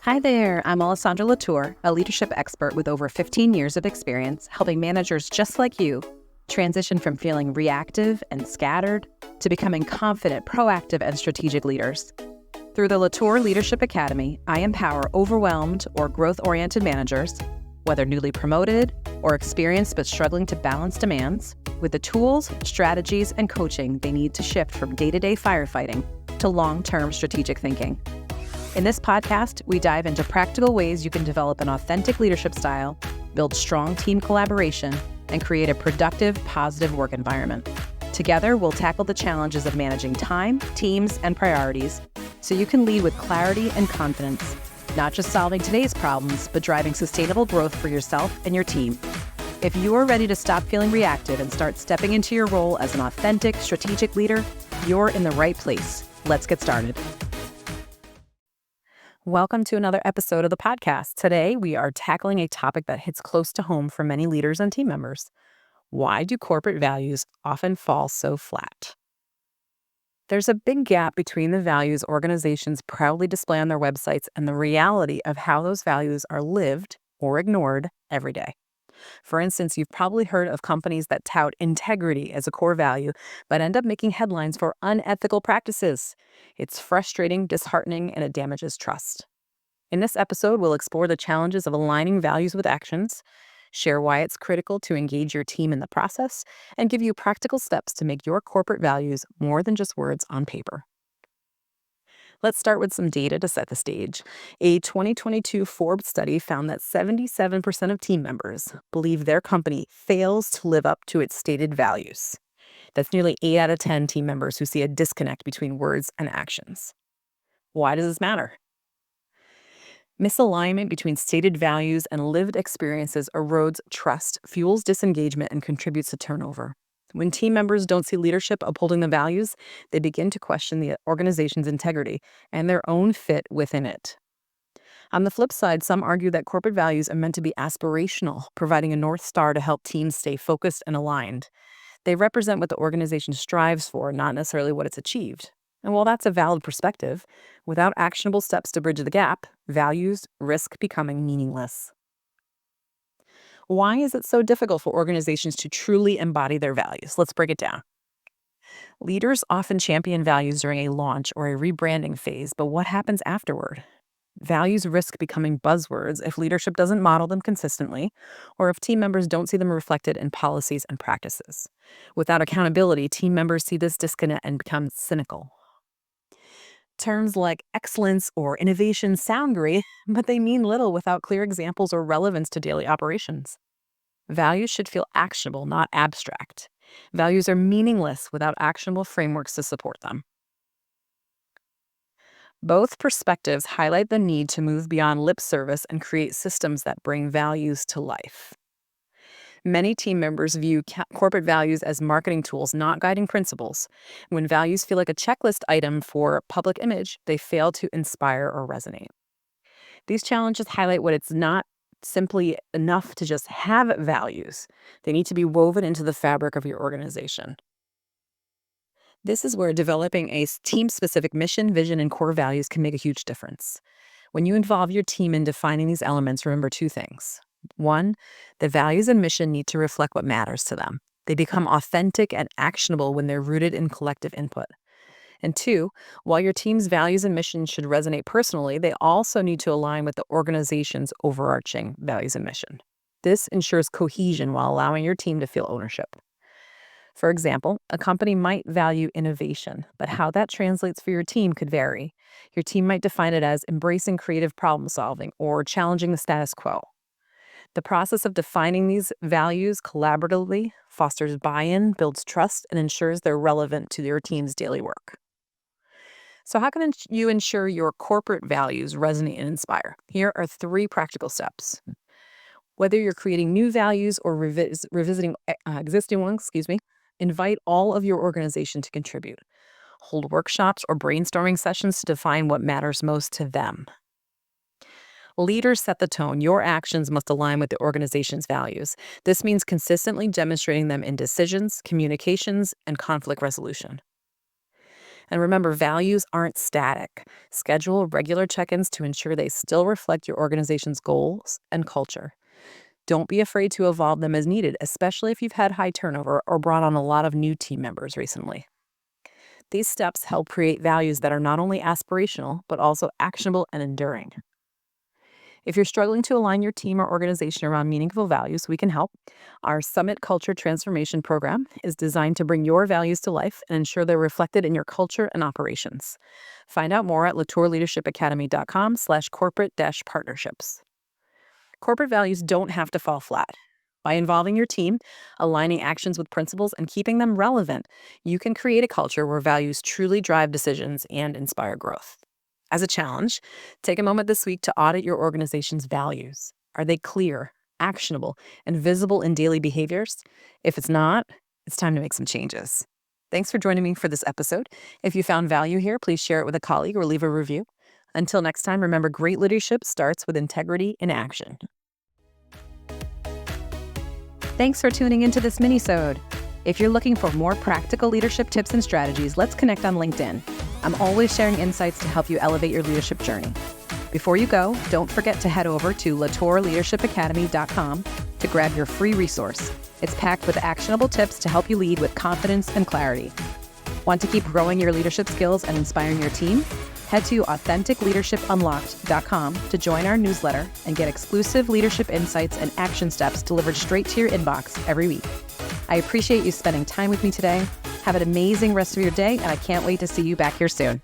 Hi there, I'm Alessandra Latour, a leadership expert with over 15 years of experience helping managers just like you transition from feeling reactive and scattered to becoming confident, proactive, and strategic leaders. Through the Latour Leadership Academy, I empower overwhelmed or growth-oriented managers, whether newly promoted or experienced but struggling to balance demands, with the tools, strategies, and coaching they need to shift from day-to-day firefighting to long-term strategic thinking. In this podcast, we dive into practical ways you can develop an authentic leadership style, build strong team collaboration, and create a productive, positive work environment. Together, we'll tackle the challenges of managing time, teams, and priorities so you can lead with clarity and confidence, not just solving today's problems, but driving sustainable growth for yourself and your team. If you are ready to stop feeling reactive and start stepping into your role as an authentic, strategic leader, you're in the right place. Let's get started. Welcome to another episode of the podcast. Today, we are tackling a topic that hits close to home for many leaders and team members. Why do corporate values often fall so flat? There's a big gap between the values organizations proudly display on their websites and the reality of how those values are lived or ignored every day. For instance, you've probably heard of companies that tout integrity as a core value, but end up making headlines for unethical practices. It's frustrating, disheartening, and it damages trust. In this episode, we'll explore the challenges of aligning values with actions, share why it's critical to engage your team in the process, and give you practical steps to make your corporate values more than just words on paper. Let's start with some data to set the stage. A 2022 Forbes study found that 77% of team members believe their company fails to live up to its stated values. That's nearly 8 out of 10 team members who see a disconnect between words and actions. Why does this matter? Misalignment between stated values and lived experiences erodes trust, fuels disengagement, and contributes to turnover. When team members don't see leadership upholding the values, they begin to question the organization's integrity and their own fit within it. On the flip side, some argue that corporate values are meant to be aspirational, providing a North Star to help teams stay focused and aligned. They represent what the organization strives for, not necessarily what it's achieved. And while that's a valid perspective, without actionable steps to bridge the gap, values risk becoming meaningless. Why is it so difficult for organizations to truly embody their values? Let's break it down. Leaders often champion values during a launch or a rebranding phase, but what happens afterward? Values risk becoming buzzwords if leadership doesn't model them consistently, or if team members don't see them reflected in policies and practices. Without accountability, team members see this disconnect and become cynical. Terms like excellence or innovation sound great, but they mean little without clear examples or relevance to daily operations. Values should feel actionable, not abstract. Values are meaningless without actionable frameworks to support them. Both perspectives highlight the need to move beyond lip service and create systems that bring values to life. Many team members view corporate values as marketing tools, not guiding principles. When values feel like a checklist item for public image, they fail to inspire or resonate. These challenges highlight what it's not simply enough to just have values. They need to be woven into the fabric of your organization. This is where developing a team-specific mission, vision, and core values can make a huge difference. When you involve your team in defining these elements, remember 2 things. 1, the values and mission need to reflect what matters to them. They become authentic and actionable when they're rooted in collective input. And 2, while your team's values and mission should resonate personally, they also need to align with the organization's overarching values and mission. This ensures cohesion while allowing your team to feel ownership. For example, a company might value innovation, but how that translates for your team could vary. Your team might define it as embracing creative problem solving or challenging the status quo. The process of defining these values collaboratively fosters buy-in, builds trust, and ensures they're relevant to your team's daily work. So how can you ensure your corporate values resonate and inspire? Here are 3 practical steps. Whether you're creating new values or revisiting existing ones, invite all of your organization to contribute. Hold workshops or brainstorming sessions to define what matters most to them. Leaders set the tone. Your actions must align with the organization's values. This means consistently demonstrating them in decisions, communications, and conflict resolution. And remember, values aren't static. Schedule regular check-ins to ensure they still reflect your organization's goals and culture. Don't be afraid to evolve them as needed, especially if you've had high turnover or brought on a lot of new team members recently. These steps help create values that are not only aspirational, but also actionable and enduring. If you're struggling to align your team or organization around meaningful values, we can help. Our Summit Culture Transformation Program is designed to bring your values to life and ensure they're reflected in your culture and operations. Find out more at latourleadershipacademy.com/corporate-partnerships. Corporate values don't have to fall flat. By involving your team, aligning actions with principles, and keeping them relevant, you can create a culture where values truly drive decisions and inspire growth. As a challenge, take a moment this week to audit your organization's values. Are they clear, actionable, and visible in daily behaviors? If it's not, it's time to make some changes. Thanks for joining me for this episode. If you found value here, please share it with a colleague or leave a review. Until next time, remember, great leadership starts with integrity in action. Thanks for tuning into this mini-sode. If you're looking for more practical leadership tips and strategies, let's connect on LinkedIn. I'm always sharing insights to help you elevate your leadership journey. Before you go, don't forget to head over to latourleadershipacademy.com to grab your free resource. It's packed with actionable tips to help you lead with confidence and clarity. Want to keep growing your leadership skills and inspiring your team? Head to authenticleadershipunlocked.com to join our newsletter and get exclusive leadership insights and action steps delivered straight to your inbox every week. I appreciate you spending time with me today. Have an amazing rest of your day, and I can't wait to see you back here soon.